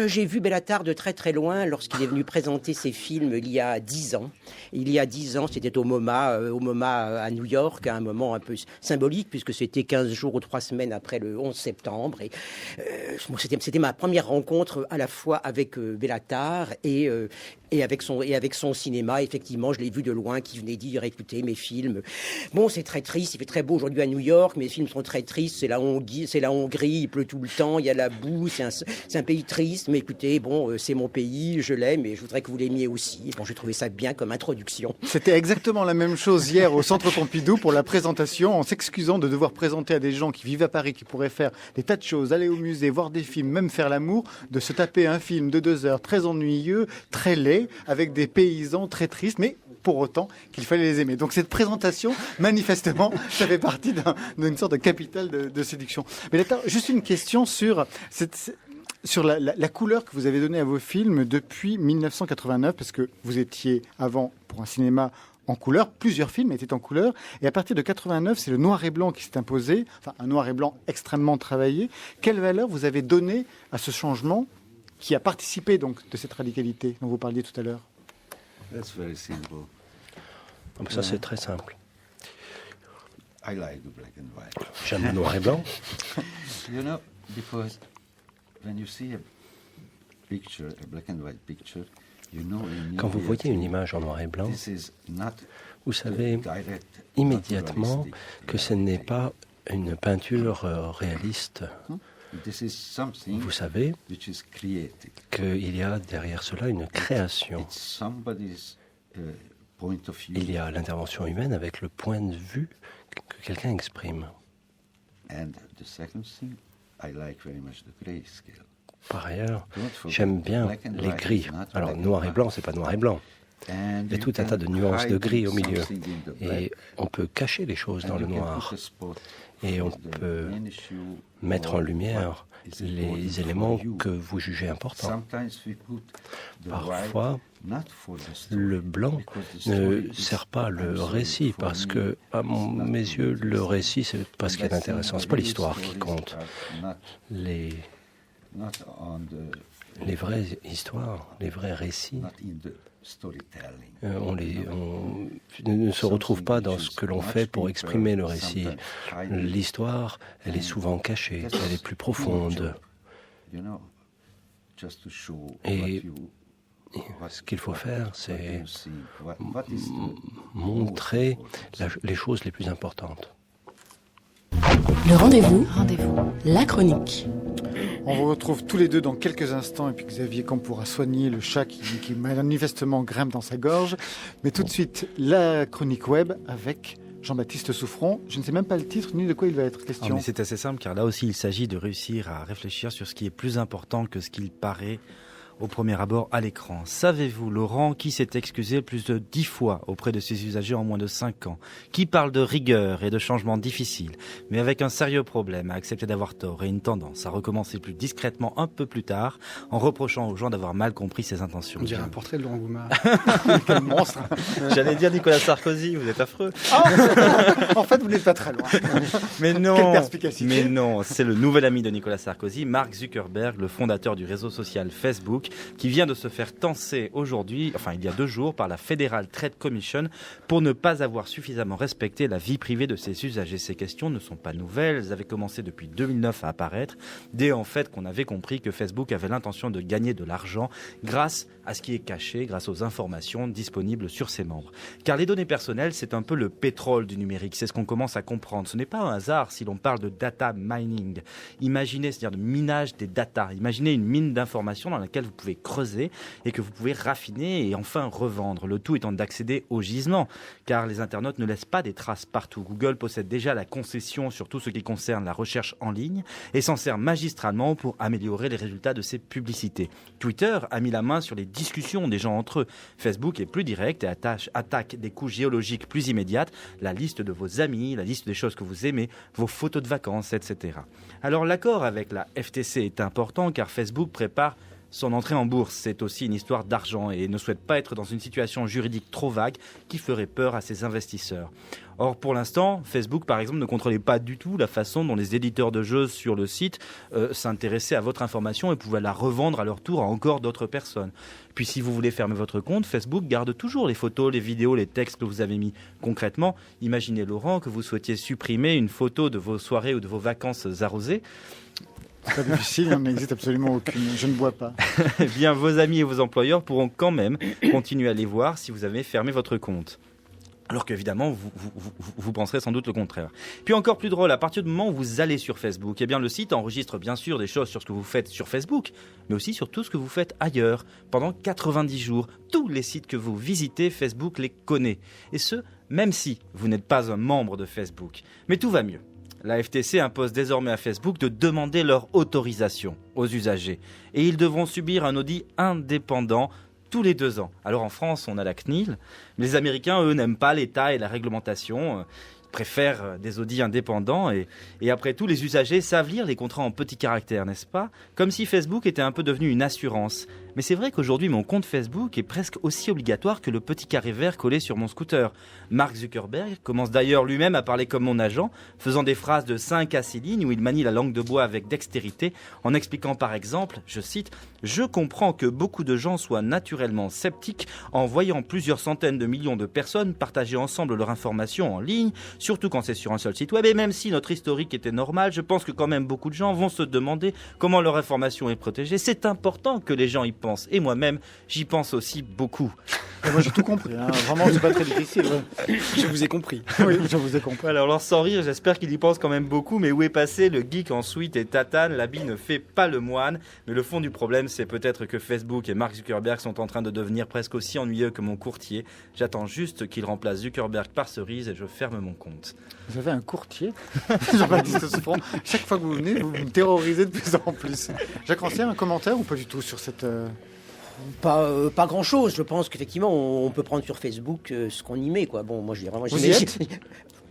J'ai vu Béla Tarr de très très loin lorsqu'il est venu présenter ses films il y a 10 ans. Il y a 10 ans, c'était au MoMA à New York, à un moment un peu symbolique puisque c'était 15 jours ou 3 semaines après le 11 septembre. Et c'était ma première rencontre à la fois avec Béla Tarr et avec son cinéma. Effectivement, je l'ai vu de loin, qui venait dire, écoutez, mes films, bon, c'est très triste, il fait très beau aujourd'hui à New York, mes films sont très tristes, c'est la Hongrie, il pleut tout le temps, il y a la boue, c'est un pays triste, mais écoutez, bon, c'est mon pays, je l'aime et je voudrais que vous l'aimiez aussi. Bon, j'ai trouvé ça bien comme introduction. C'était exactement la même chose hier au Centre Pompidou pour la présentation, en s'excusant de devoir présenter à des gens qui vivent à Paris, qui pourraient faire des tas de choses, aller au musée, voir des films, même faire l'amour, de se taper un film de 2 heures très ennuyeux, très laid, avec des paysans très tristes, mais pour autant qu'il fallait les aimer. Donc cette présentation, manifestement, ça fait partie d'une sorte de capital de séduction. Mais là, juste une question sur la couleur que vous avez donnée à vos films depuis 1989, parce que vous étiez avant pour un cinéma en couleur, plusieurs films étaient en couleur, et à partir de 89, c'est le noir et blanc qui s'est imposé, enfin un noir et blanc extrêmement travaillé. Quelle valeur vous avez donnée à ce changement qui a participé donc de cette radicalité dont vous parliez tout à l'heure? That's very simple. Ça, c'est très simple. I like the black and white. J'aime le noir et blanc. You know, because when you see a picture, a black and white picture, you know quand vous voyez une image en noir et blanc, vous savez immédiatement que ce n'est pas une peinture réaliste. Vous savez qu'il y a derrière cela une création. Il y a l'intervention humaine avec le point de vue que quelqu'un exprime. Par ailleurs, j'aime bien les gris. Alors, noir et blanc, c'est pas noir et blanc. Il y a tout un tas de nuances de gris au milieu. Et on peut cacher les choses dans le noir. Et on peut mettre en lumière les éléments que vous jugez importants. Parfois, le blanc ne sert pas le récit, parce que, à mes yeux, le récit, c'est pas ce qu'il y a d'intéressant. C'est pas l'histoire qui compte. Les vraies histoires, les vrais récits, on ne se retrouve pas dans ce que l'on fait pour exprimer le récit. L'histoire, elle est souvent cachée, elle est plus profonde. Et ce qu'il faut faire, c'est montrer les choses les plus importantes. Le rendez-vous, la chronique. On vous retrouve tous les deux dans quelques instants, et puis Xavier Camp pourra soigner le chat qui manifestement grimpe dans sa gorge. Mais tout de suite, la chronique web avec Jean-Baptiste Souffron. Je ne sais même pas le titre ni de quoi il va être question. Mais c'est assez simple, car là aussi il s'agit de réussir à réfléchir sur ce qui est plus important que ce qu'il paraît au premier abord à l'écran. Savez-vous, Laurent, qui s'est excusé plus de 10 fois auprès de ses usagers en moins de 5 ans, qui parle de rigueur et de changements difficiles, mais avec un sérieux problème à accepter d'avoir tort et une tendance à recommencer plus discrètement un peu plus tard, en reprochant aux gens d'avoir mal compris ses intentions. On dirait un portrait de Laurent Goumard. Quel monstre. J'allais dire Nicolas Sarkozy, vous êtes affreux. En fait, vous n'êtes pas très loin. Mais non, quelle perspicacité. Mais non, c'est le nouvel ami de Nicolas Sarkozy, Mark Zuckerberg, le fondateur du réseau social Facebook, qui vient de se faire tancer aujourd'hui, enfin il y a 2 jours, par la Federal Trade Commission pour ne pas avoir suffisamment respecté la vie privée de ses usagers. Ces questions ne sont pas nouvelles, elles avaient commencé depuis 2009 à apparaître, dès en fait qu'on avait compris que Facebook avait l'intention de gagner de l'argent grâce à ce qui est caché, grâce aux informations disponibles sur ses membres. Car les données personnelles, c'est un peu le pétrole du numérique, c'est ce qu'on commence à comprendre. Ce n'est pas un hasard si l'on parle de data mining. Imaginez, c'est-à-dire de minage des data. Imaginez une mine d'informations dans laquelle vous pouvez creuser et que vous pouvez raffiner et enfin revendre. Le tout étant d'accéder au gisement, car les internautes ne laissent pas des traces partout. Google possède déjà la concession sur tout ce qui concerne la recherche en ligne et s'en sert magistralement pour améliorer les résultats de ses publicités. Twitter a mis la main sur les discussions des gens entre eux. Facebook est plus direct et attaque des couches géologiques plus immédiates, la liste de vos amis, la liste des choses que vous aimez, vos photos de vacances, etc. Alors l'accord avec la FTC est important car Facebook prépare son entrée en bourse. C'est aussi une histoire d'argent et ne souhaite pas être dans une situation juridique trop vague qui ferait peur à ses investisseurs. Or, pour l'instant, Facebook, par exemple, ne contrôlait pas du tout la façon dont les éditeurs de jeux sur le site s'intéressaient à votre information et pouvaient la revendre à leur tour à encore d'autres personnes. Puis, si vous voulez fermer votre compte, Facebook garde toujours les photos, les vidéos, les textes que vous avez mis. Concrètement, imaginez, Laurent, que vous souhaitiez supprimer une photo de vos soirées ou de vos vacances arrosées. C'est pas difficile, il n'en existe absolument aucune. Je ne bois pas. Eh bien, vos amis et vos employeurs pourront quand même continuer à les voir si vous avez fermé votre compte. Alors qu'évidemment, vous penserez sans doute le contraire. Puis encore plus drôle, à partir du moment où vous allez sur Facebook, eh bien le site enregistre bien sûr des choses sur ce que vous faites sur Facebook, mais aussi sur tout ce que vous faites ailleurs. Pendant 90 jours, tous les sites que vous visitez, Facebook les connaît. Et ce, même si vous n'êtes pas un membre de Facebook. Mais tout va mieux. La FTC impose désormais à Facebook de demander leur autorisation aux usagers. Et ils devront subir un audit indépendant tous les 2 ans. Alors en France, on a la CNIL, mais les Américains, eux, n'aiment pas l'État et la réglementation. Ils préfèrent des audits indépendants. Et après tout, les usagers savent lire les contrats en petits caractères, n'est-ce pas ? Comme si Facebook était un peu devenu une assurance. Mais c'est vrai qu'aujourd'hui, mon compte Facebook est presque aussi obligatoire que le petit carré vert collé sur mon scooter. Mark Zuckerberg commence d'ailleurs lui-même à parler comme mon agent, faisant des phrases de 5 à 6 lignes où il manie la langue de bois avec dextérité, en expliquant par exemple, je cite, « Je comprends que beaucoup de gens soient naturellement sceptiques en voyant plusieurs centaines de millions de personnes partager ensemble leur information en ligne, surtout quand c'est sur un seul site web. Et même si notre historique était normal, je pense que quand même beaucoup de gens vont se demander comment leur information est protégée. C'est important que les gens y pense. Et moi-même, j'y pense aussi beaucoup. Et moi, j'ai tout compris. Hein. Vraiment, c'est pas très difficile. Ouais. Je vous ai compris. Oui, je vous ai compris. Alors sans rire, j'espère qu'il y pense quand même beaucoup. Mais où est passé le geek en suite et tatane? L'habit ne fait pas le moine. Mais le fond du problème, c'est peut-être que Facebook et Mark Zuckerberg sont en train de devenir presque aussi ennuyeux que mon courtier. J'attends juste qu'il remplace Zuckerberg par Cerise et je ferme mon compte. Vous avez un courtier, Jean-Baptiste Sofran. Chaque fois que vous venez, vous me terrorisez de plus en plus. Jacques Rancière, un commentaire ou pas du tout sur cette... Pas grand-chose. Je pense qu'effectivement, on peut prendre sur Facebook ce qu'on y met, quoi. Bon, moi, je dis vraiment... Vous y êtes ?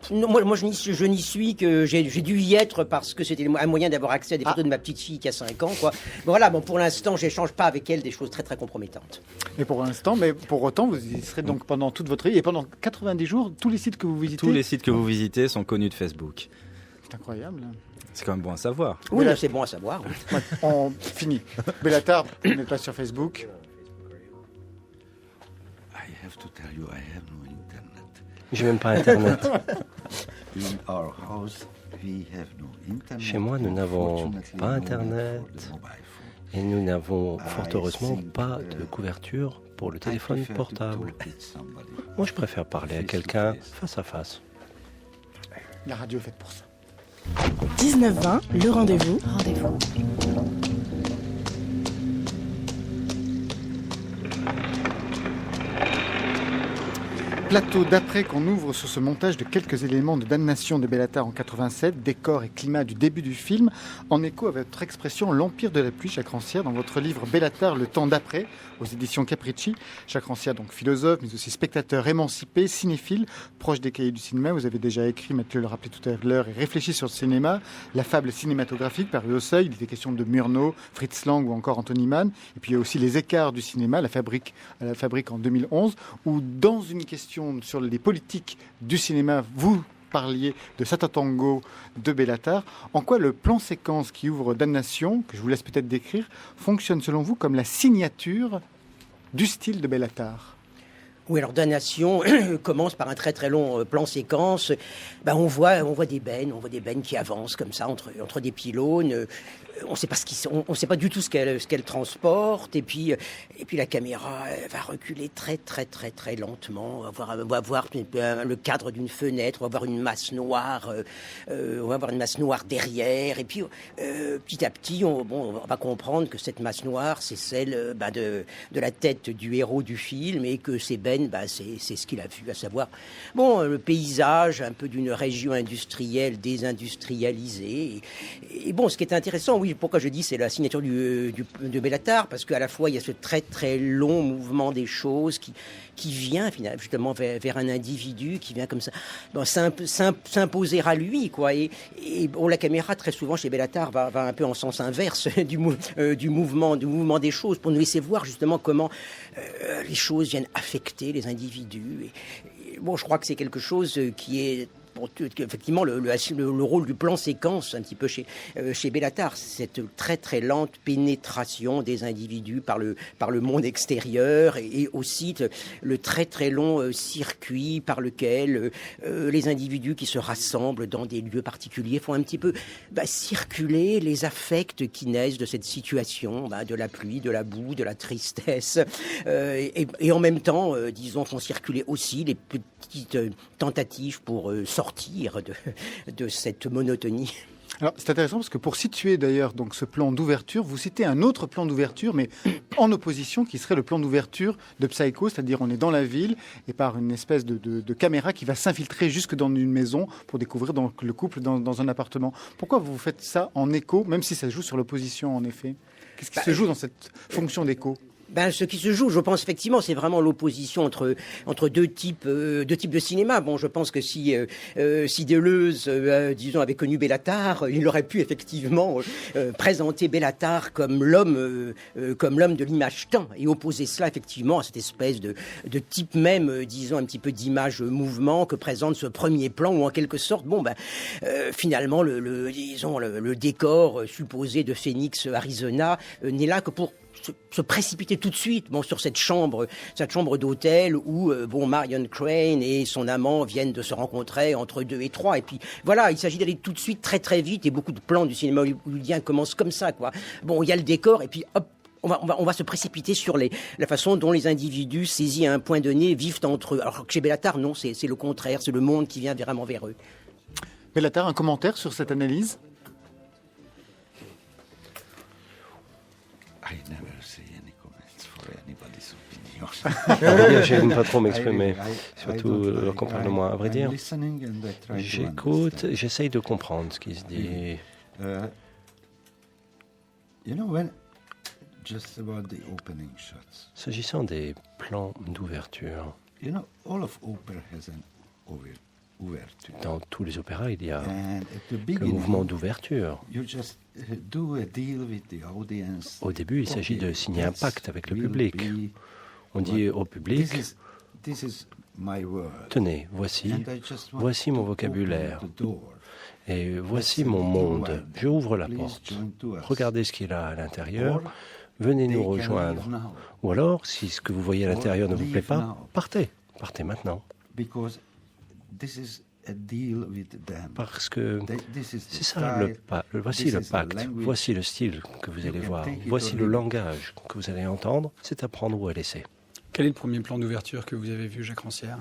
Non, moi je n'y suis que j'ai dû y être parce que c'était un moyen d'avoir accès à des photos de ma petite fille qui a 5 ans, quoi. Voilà, bon, pour l'instant, j'échange pas avec elle des choses très très compromettantes. Et pour l'instant, mais pour autant, vous y serez donc pendant toute votre vie et pendant 90 jours, tous les sites que vous visitez. Tous les sites que vous visitez sont connus de Facebook. C'est incroyable. C'est quand même bon à savoir. Oui, c'est bon à savoir. Oui. On finit. Bellatar, vous n'êtes pas sur Facebook. I have to tell you, I have no internet. J'ai même pas Internet. In our house, we have no internet. Chez moi, nous n'avons pas Internet et nous n'avons fort heureusement pas de couverture pour le téléphone portable. Moi, je préfère parler à quelqu'un face à face. La radio est faite pour ça. 19-20, le rendez-vous. Plateau d'après qu'on ouvre sur ce montage de quelques éléments de Damnation de Bellatar en 87, décor et climat du début du film, en écho à votre expression l'Empire de la pluie, Jacques Rancière, dans votre livre Bellatar, le temps d'après, aux éditions Capricci. Jacques Rancière, donc philosophe, mais aussi spectateur émancipé, cinéphile, proche des cahiers du cinéma. Vous avez déjà écrit, Mathieu le rappelait tout à l'heure, et réfléchi sur le cinéma, la fable cinématographique parue au Seuil. Il était question de Murnau, Fritz Lang ou encore Anthony Mann. Et puis il y a aussi Les écarts du cinéma, la fabrique en 2011, où dans une question sur les politiques du cinéma, vous parliez de Satatango de Bellatar. En quoi le plan séquence qui ouvre Damnation, que je vous laisse peut-être décrire, fonctionne selon vous comme la signature du style de Bellatar? Oui, alors Damnation commence par un très très long plan séquence. On voit des bennes qui avancent comme ça entre des pylônes. On ne sait pas du tout ce qu'elle transporte. Et puis la caméra va reculer très très très très lentement. On va voir le cadre d'une fenêtre. On va voir une masse noire. On va voir une masse noire derrière. Et puis petit à petit, on va comprendre que cette masse noire, c'est celle de la tête du héros du film et que ces bennes, c'est ce qu'il a vu, à savoir le paysage un peu d'une région industrielle désindustrialisée. Et ce qui est intéressant, oui, pourquoi je dis c'est la signature de Bellatar, parce qu'à la fois il y a ce très très long mouvement des choses qui vient finalement justement vers un individu qui vient comme ça s'imposer à lui, quoi. Et la caméra très souvent chez Bellatar va un peu en sens inverse du mouvement des choses pour nous laisser voir justement comment les choses viennent affecter les individus. Et je crois que c'est quelque chose qui est effectivement le rôle du plan séquence un petit peu chez Bellatar, cette très très lente pénétration des individus par le monde extérieur et aussi le très très long circuit par lequel les individus qui se rassemblent dans des lieux particuliers font un petit peu circuler les affects qui naissent de cette situation, de la pluie, de la boue, de la tristesse, et en même temps, font circuler aussi les petites tentatives pour sortir de cette monotonie. Alors, c'est intéressant parce que pour situer d'ailleurs donc ce plan d'ouverture, vous citez un autre plan d'ouverture, mais en opposition, qui serait le plan d'ouverture de Psycho, c'est-à-dire on est dans la ville et par une espèce de caméra qui va s'infiltrer jusque dans une maison pour découvrir donc le couple dans un appartement. Pourquoi vous faites ça en écho, même si ça se joue sur l'opposition en effet? Qu'est-ce qui se joue dans cette fonction d'écho? Ce qui se joue, je pense effectivement, c'est vraiment l'opposition entre deux types de cinéma. Je pense que si Deleuze, avait connu Bellatar, il aurait pu effectivement présenter Bellatar comme l'homme de l'image-temps et opposer cela effectivement à cette espèce de type même, un petit peu d'image-mouvement que présente ce premier plan où en quelque sorte, finalement le décor supposé de Phoenix, Arizona, n'est là que pour se précipiter tout de suite sur cette chambre d'hôtel où Marion Crane et son amant viennent de se rencontrer entre 2 et 3. Et puis voilà, il s'agit d'aller tout de suite très très vite et beaucoup de plans du cinéma hollywoodien commencent comme ça, quoi. Il y a le décor et puis hop, on va se précipiter sur la façon dont les individus saisis à un point donné vivent entre eux. Alors que chez Bellatar, non, c'est le contraire, c'est le monde qui vient vraiment vers eux. Bellatar, un commentaire sur cette analyse? I never say any comments for anybody's opinion. Je n'aime pas trop m'exprimer, surtout quand on parle de moi. À vrai dire, j'écoute, j'essaye de comprendre ce qui se dit. S'agissant des plans d'ouverture, dans tous les opéras, il y a le mouvement d'ouverture. Au début, il s'agit de signer un pacte avec le public. On dit au public, tenez, voici mon vocabulaire. Et voici mon monde. Je ouvre la porte. Regardez ce qu'il a à l'intérieur. Venez nous rejoindre. Ou alors, si ce que vous voyez à l'intérieur ne vous plaît pas, partez. Partez maintenant. Parce que c'est ça, voici le pacte, voici le style que vous allez voir, voici le langage que vous allez entendre, c'est à prendre ou à laisser. Quel est le premier plan d'ouverture que vous avez vu, Jacques Rancière?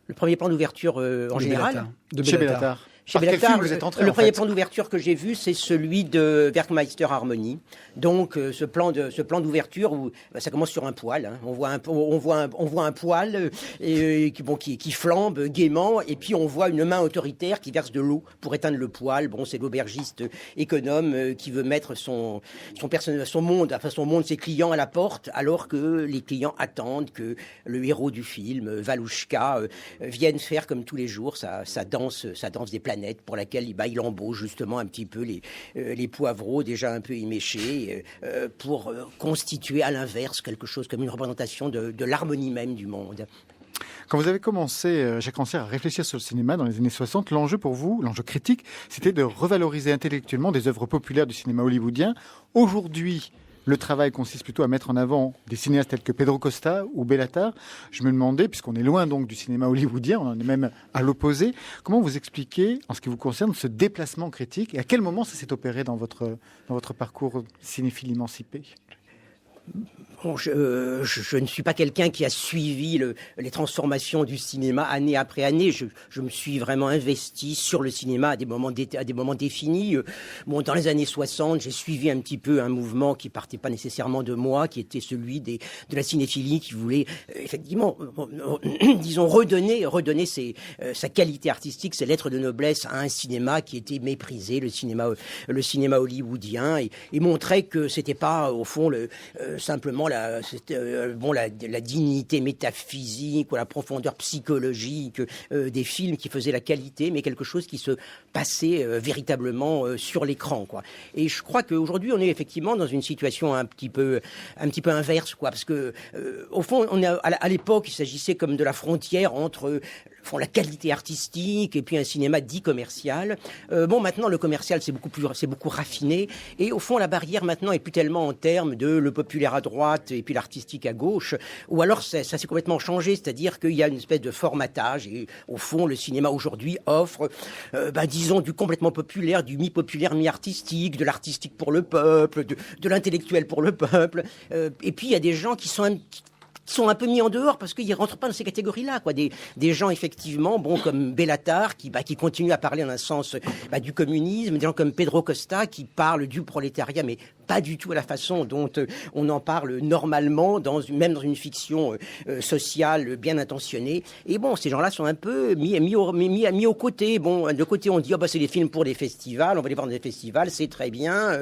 Le premier plan d'ouverture en général Chez Bellatar. Chez Bellatar, le premier plan d'ouverture que j'ai vu, c'est celui de Werkmeister Harmonie. Donc, ce plan d'ouverture où ça commence sur un poêle. Hein. On voit un poêle qui flambe gaiement, et puis on voit une main autoritaire qui verse de l'eau pour éteindre le poêle. Bon, c'est l'aubergiste économe qui veut mettre son monde, ses clients à la porte, alors que les clients attendent que le héros du film, Valouchka, vienne faire comme tous les jours sa danse des planètes, pour laquelle il embauche justement un petit peu les poivreaux déjà un peu éméchés pour constituer à l'inverse quelque chose comme une représentation de l'harmonie même du monde. Quand vous avez commencé, Jacques Rancière, à réfléchir sur le cinéma dans les années 60, l'enjeu pour vous, l'enjeu critique, c'était de revaloriser intellectuellement des œuvres populaires du cinéma hollywoodien. Aujourd'hui, le travail consiste plutôt à mettre en avant des cinéastes tels que Pedro Costa ou Bellatar. Je me demandais, puisqu'on est loin donc du cinéma hollywoodien, on en est même à l'opposé, comment vous expliquez, en ce qui vous concerne, ce déplacement critique et à quel moment ça s'est opéré dans votre parcours cinéphile émancipé? Bon, je ne suis pas quelqu'un qui a suivi les transformations du cinéma année après année. Je me suis vraiment investi sur le cinéma à des moments définis. Bon, dans les années 60, j'ai suivi un petit peu un mouvement qui partait pas nécessairement de moi, qui était celui de la cinéphilie, qui voulait effectivement, disons, redonner sa qualité artistique, ses lettres de noblesse à un cinéma qui était méprisé, le cinéma hollywoodien, et montrer que c'était pas au fond simplement la dignité métaphysique ou la profondeur psychologique des films qui faisaient la qualité, mais quelque chose qui se passait véritablement sur l'écran, quoi. Et je crois qu'aujourd'hui, on est effectivement dans une situation un petit peu inverse, quoi, parce que au fond, à l'époque, il s'agissait comme de la frontière entre la qualité artistique et puis un cinéma dit commercial. Maintenant, le commercial, c'est beaucoup raffiné, et au fond, la barrière maintenant est plus tellement en termes de le populaire à droite et puis l'artistique à gauche, ou alors ça s'est complètement changé, c'est-à-dire qu'il y a une espèce de formatage, et au fond, le cinéma aujourd'hui offre, disons, du complètement populaire, du mi-populaire, mi-artistique, de l'artistique pour le peuple, de l'intellectuel pour le peuple, et puis il y a des gens qui sont un peu mis en dehors parce qu'ils ne rentrent pas dans ces catégories-là, quoi. Des gens, effectivement, comme Bellatar, qui continue à parler en un sens du communisme, des gens comme Pedro Costa, qui parlent du prolétariat, mais pas du tout à la façon dont on en parle normalement, même dans une fiction sociale bien intentionnée. Et ces gens-là sont un peu mis au côté. De côté, on dit, c'est des films pour des festivals, on va les voir dans des festivals, c'est très bien.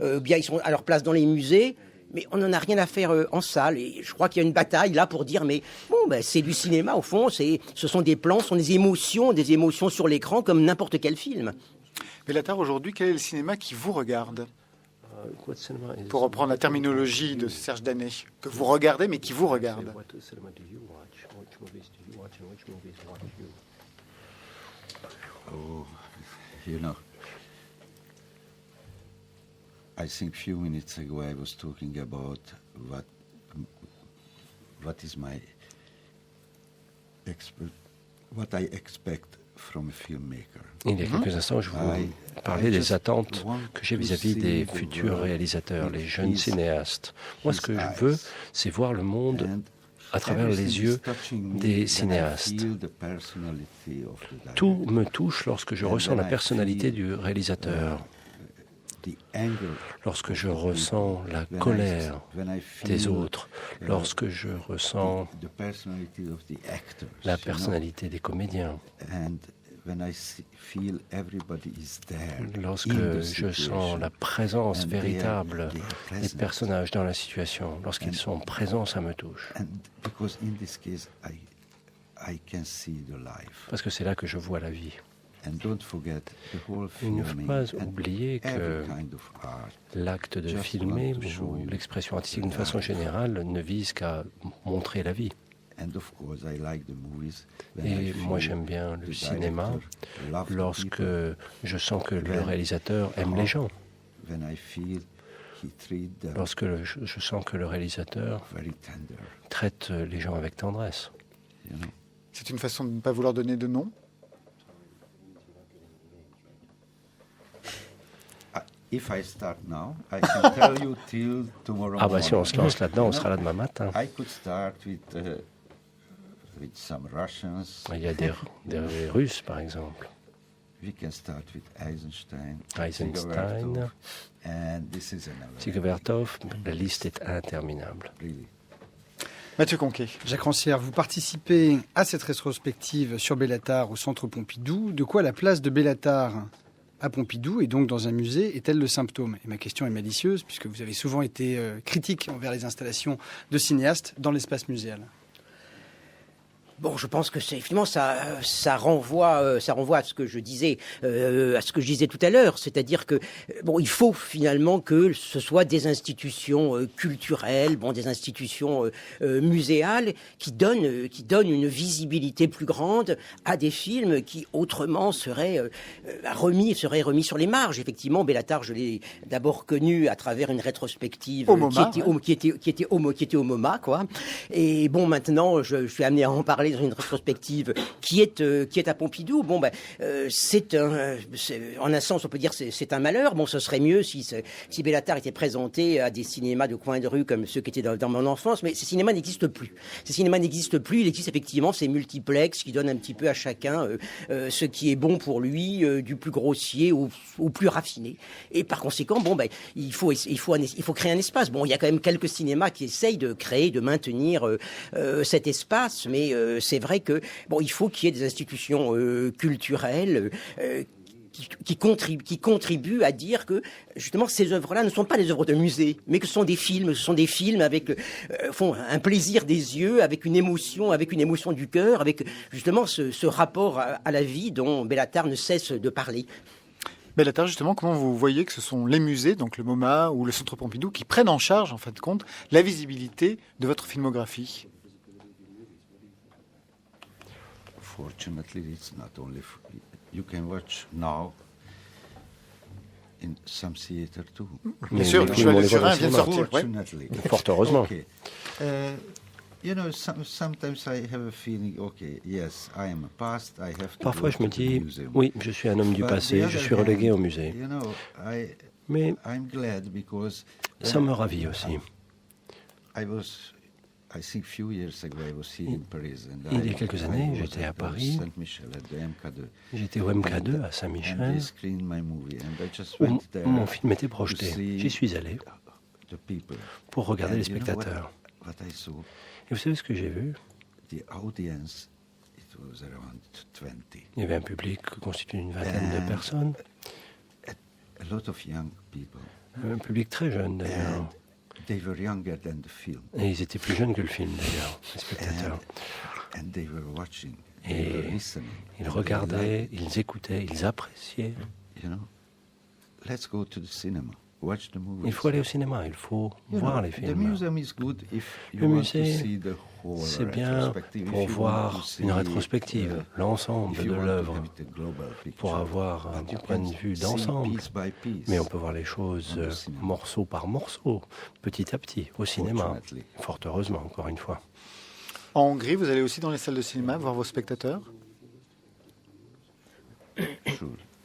Ils sont à leur place dans les musées. Mais on n'en a rien à faire en salle. Et je crois qu'il y a une bataille là pour dire, c'est du cinéma au fond, ce sont des plans, ce sont des émotions sur l'écran comme n'importe quel film. Bellatar, aujourd'hui, quel est le cinéma qui vous regarde? Pour reprendre la terminologie de Serge Danet, que vous regardez mais qui vous regarde. I think few minutes ago I was talking about what I expect Il y a quelques instants, je vous parlais des attentes que j'ai vis-à-vis des futurs réalisateurs, les jeunes cinéastes. Moi, ce que je veux, c'est voir le monde à travers les yeux des cinéastes. Tout me touche lorsque je ressens la personnalité du réalisateur, lorsque je ressens la colère des autres, lorsque je ressens la personnalité des comédiens, lorsque je sens la présence véritable des personnages dans la situation, lorsqu'ils sont présents, ça me touche. Parce que c'est là que je vois la vie. Il ne faut pas oublier que l'acte de filmer ou l'expression artistique d'une façon générale ne vise qu'à montrer la vie. Et moi j'aime bien le cinéma lorsque je sens que le réalisateur aime les gens, lorsque je sens que le réalisateur traite les gens avec tendresse. C'est une façon de ne pas vouloir donner de nom ? Ah bah si on se lance là-dedans, on sera là demain matin. Il y a des Russes, par exemple. Eisenstein, Sigevertov, la liste est interminable. Mathieu Conquet. Jacques Rancière, vous participez à cette rétrospective sur Bellatar au Centre Pompidou. De quoi la place de Bellatar à Pompidou et donc dans un musée est-elle le symptôme ? Et ma question est malicieuse puisque vous avez souvent été critique envers les installations de cinéastes dans l'espace muséal. Bon, je pense que c'est effectivement ça renvoie à ce que je disais tout à l'heure, c'est-à-dire que bon, il faut finalement que ce soit des institutions culturelles, des institutions muséales qui donnent une visibilité plus grande à des films qui autrement seraient remis sur les marges. Effectivement, Bellatar, je l'ai d'abord connu à travers une rétrospective qui était au MoMA, quoi. Et bon, maintenant, je suis amené à en parler dans une rétrospective qui est à Pompidou. En un sens, on peut dire c'est un malheur. Bon, ce serait mieux si Bellatar était présenté à des cinémas de coin de rue comme ceux qui étaient dans mon enfance, mais ces cinémas n'existent plus. Il existe effectivement ces multiplex qui donnent un petit peu à chacun ce qui est bon pour lui, du plus grossier au plus raffiné. Et par conséquent, il faut créer un espace. Bon, il y a quand même quelques cinémas qui essayent de créer, de maintenir cet espace, mais c'est vrai que il faut qu'il y ait des institutions culturelles qui contribuent à dire que justement ces œuvres-là ne sont pas des œuvres de musée, mais que ce sont des films avec un plaisir des yeux, avec une émotion du cœur, avec justement ce rapport à la vie dont Bellatar ne cesse de parler. Bellatar, justement, comment vous voyez que ce sont les musées, donc le MoMA ou le Centre Pompidou, qui prennent en charge, en fin de compte, la visibilité de votre filmographie ? Fortunately, it's not only you can watch now in some theater too. Bien sûr, le Cheval de Turin vient de sortir. Fort heureusement. Okay. Sometimes I have a feeling, yes, I am a past, I have to. Parfois, je me dis, oui, je suis un homme du passé, je suis relégué au musée. Mais ça me ravit aussi. Il y a quelques années, j'étais à Paris, j'étais au MK2 à Saint-Michel, où mon film était projeté. J'y suis allé pour regarder les spectateurs. Et vous savez ce que j'ai vu ? Il y avait un public constitué d'une vingtaine de personnes, un public très jeune d'ailleurs. Et ils étaient plus jeunes que le film, d'ailleurs, les spectateurs. Et ils regardaient, ils écoutaient, ils appréciaient. Il faut aller au cinéma, il faut voir les films. Le musée, c'est bien pour voir une rétrospective, l'ensemble de l'œuvre, pour avoir un point de vue d'ensemble. Mais on peut voir les choses morceau par morceau, petit à petit, au cinéma. Fort heureusement, encore une fois. En Hongrie, vous allez aussi dans les salles de cinéma voir vos spectateurs ?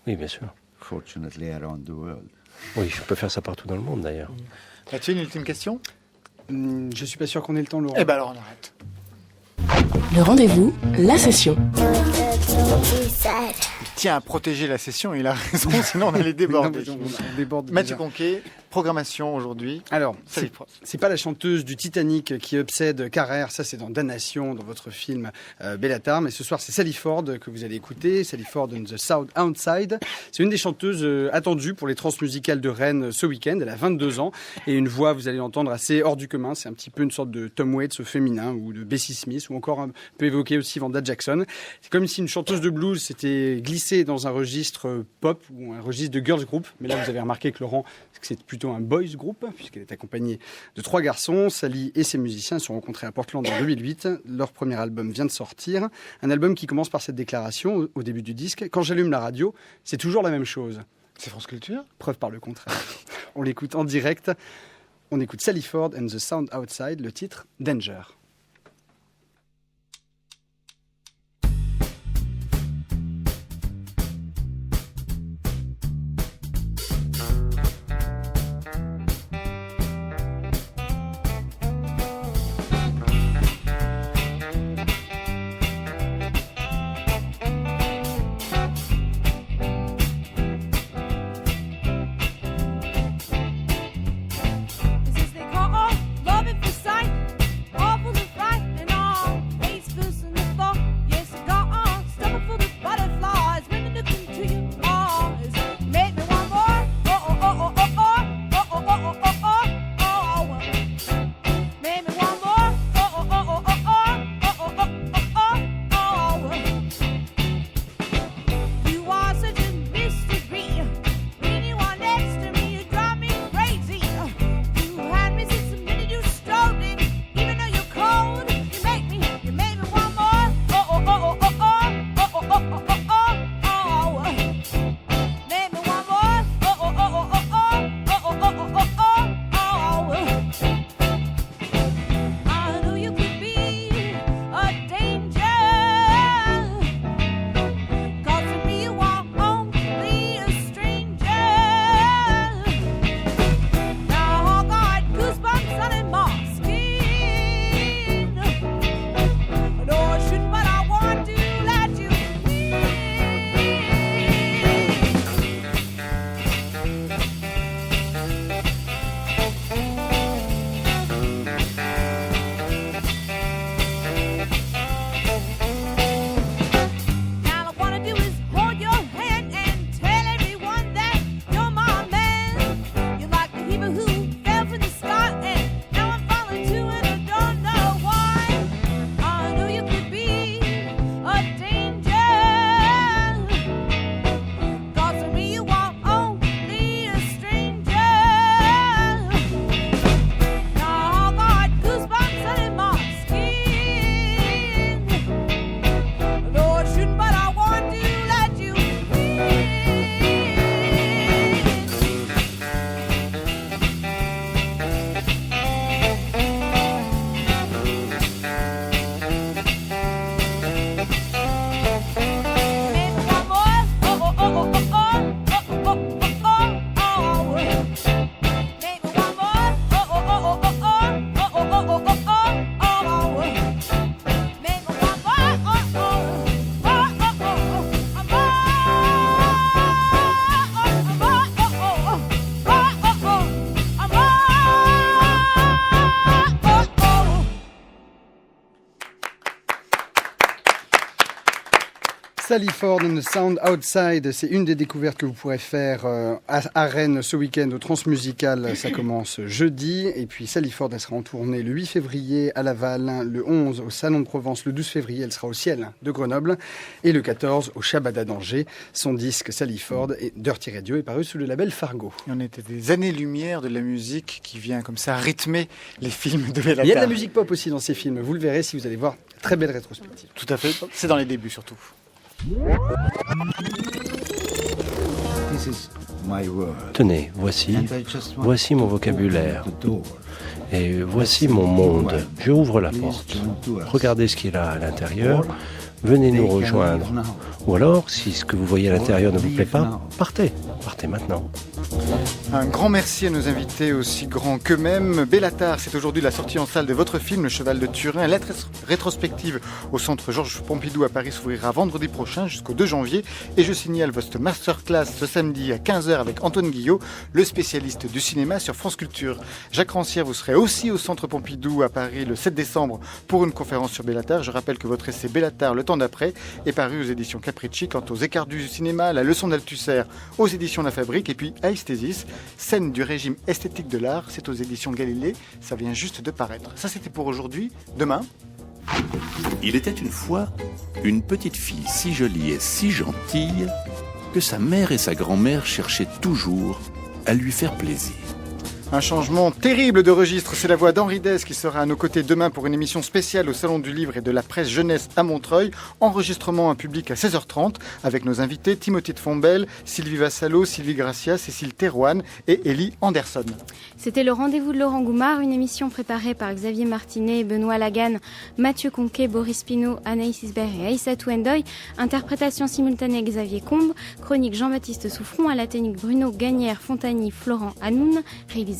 Oui, bien sûr. Fortunately around the world. Oui, je peux faire ça partout dans le monde d'ailleurs. As-tu une ultime question? Je suis pas sûr qu'on ait le temps, Laurent. Eh ben alors on arrête. Le rendez-vous, la session. Il tient à protéger la session, il a raison, sinon on allait déborder. On déborde Mathieu déjà. Conquet, programmation aujourd'hui. Alors, Sally Ford. c'est pas la chanteuse du Titanic qui obsède Carrère, ça c'est dans Damnation, dans votre film Bellatar, mais ce soir c'est Sally Ford que vous allez écouter, Sally Ford and the Sound Outside. C'est une des chanteuses attendues pour les transmusicales de Rennes ce week-end, elle a 22 ans, et une voix, vous allez l'entendre, assez hors du commun, c'est un petit peu une sorte de Tom Waits féminin, ou de Bessie Smith, ou encore un peu évoqué aussi Vanda Jackson. C'est comme si une chanteuse de blues s'était glissée dans un registre pop, ou un registre de girls group, mais là vous avez remarqué que Laurent, que c'est plutôt un boys group, puisqu'elle est accompagnée de 3 garçons. Sally et ses musiciens se sont rencontrés à Portland en 2008. Leur premier album vient de sortir. Un album qui commence par cette déclaration au début du disque. Quand j'allume la radio, c'est toujours la même chose. C'est France Culture? Preuve par le contraire. On l'écoute en direct. On écoute Sally Ford and the Sound Outside, le titre Danger. Love at first sight, awful to fight and all. Face first in the fall, yes, I got stomach full of butterflies. When they look into your eyes, make me want more. Oh, oh, oh, oh, oh, oh, oh, oh, oh, oh, oh, oh. Make me want more. Oh, oh, oh, oh, oh, oh, oh, oh, oh, oh. You are such a mystery. When you are next to me, you drive me crazy. You had me since the minute you strode in. Even though you're cold, you make me want more. Oh, oh, oh, oh, oh, oh, oh, oh, oh, oh, oh, oh. Make me want more. Oh, oh, oh, oh, oh, oh, oh, oh, oh, oh, oh. I know you could be a danger. 'Cause to me you are only a stranger. Now I got goosebumps running my skin. No, I shouldn't, but I want to let you Now all I wanna do is hold your hand and tell everyone that you're my man. You're like the hero who fell from the sky, and now I'm falling too, and I don't know why. I know you could be a danger. 'Cause to me you are only a stranger. Now I got goosebumps running my skin. No, I shouldn't, but I want to let you in. Make me want more. Oh, oh, oh, oh, oh, oh, oh, oh, oh, oh, oh. Make me want more. Oh, oh, oh, oh, oh, oh, oh, oh, oh, oh, oh, oh. Make me want more. Oh, oh, oh, oh, oh, Sally Ford and the Sound Outside, c'est une des découvertes que vous pourrez faire à Rennes ce week-end au Transmusical. Ça commence jeudi. Et puis Sally Ford, elle sera en tournée le 8 février à Laval, le 11 au Salon de Provence, le 12 février, elle sera au Ciel de Grenoble et le 14 au Shabada d'Angers. Son disque Sally Ford et Dirty Radio est paru sous le label Fargo. Et on était des années-lumière de la musique qui vient comme ça rythmer les films de Bellatar. Il y a de la musique pop aussi dans ces films. Vous le verrez si vous allez voir. Très belle rétrospective. Tout à fait. C'est dans les débuts surtout. This is my word. Tenez, voici mon vocabulaire. Et voici mon monde. Je ouvre la porte. Regardez ce qu'il a à l'intérieur. venez nous rejoindre. Ou alors, si ce que vous voyez à l'intérieur ne vous plaît pas, partez. Partez maintenant. Un grand merci à nos invités aussi grands qu'eux-mêmes. Bellatar, c'est aujourd'hui la sortie en salle de votre film, Le Cheval de Turin. La rétrospective au centre Georges Pompidou à Paris s'ouvrira vendredi prochain jusqu'au 2 janvier. Et je signale votre masterclass ce samedi à 15h avec Antoine Guillot, le spécialiste du cinéma sur France Culture. Jacques Rancière, vous serez aussi au centre Pompidou à Paris le 7 décembre pour une conférence sur Bellatar. Je rappelle que votre essai Bellatar, le temps d'après, est paru aux éditions Capricci. Quant aux écarts du cinéma, la leçon d'Althusser aux éditions La Fabrique et puis Aesthésis, scène du régime esthétique de l'art, c'est aux éditions Galilée, ça vient juste de paraître. Ça c'était pour aujourd'hui, demain. Il était une fois une petite fille si jolie et si gentille que sa mère et sa grand-mère cherchaient toujours à lui faire plaisir. Un changement terrible de registre, c'est la voix d'Henri Dess qui sera à nos côtés demain pour une émission spéciale au Salon du Livre et de la Presse Jeunesse à Montreuil. Enregistrement en public à 16h30 avec nos invités Timothée de Fombelle, Sylvie Vassalo, Sylvie Gracia, Cécile Thérouane et Élie Anderson. C'était le rendez-vous de Laurent Goumard, une émission préparée par Xavier Martinet, Benoît Lagan, Mathieu Conquet, Boris Pinault, Anaïs Isbert et Aïssatou Endoy. Interprétation simultanée Xavier Combe, chronique Jean-Baptiste Souffron, à la technique Bruno Gagnère, Fontagny, Florent Hanoun, réalisation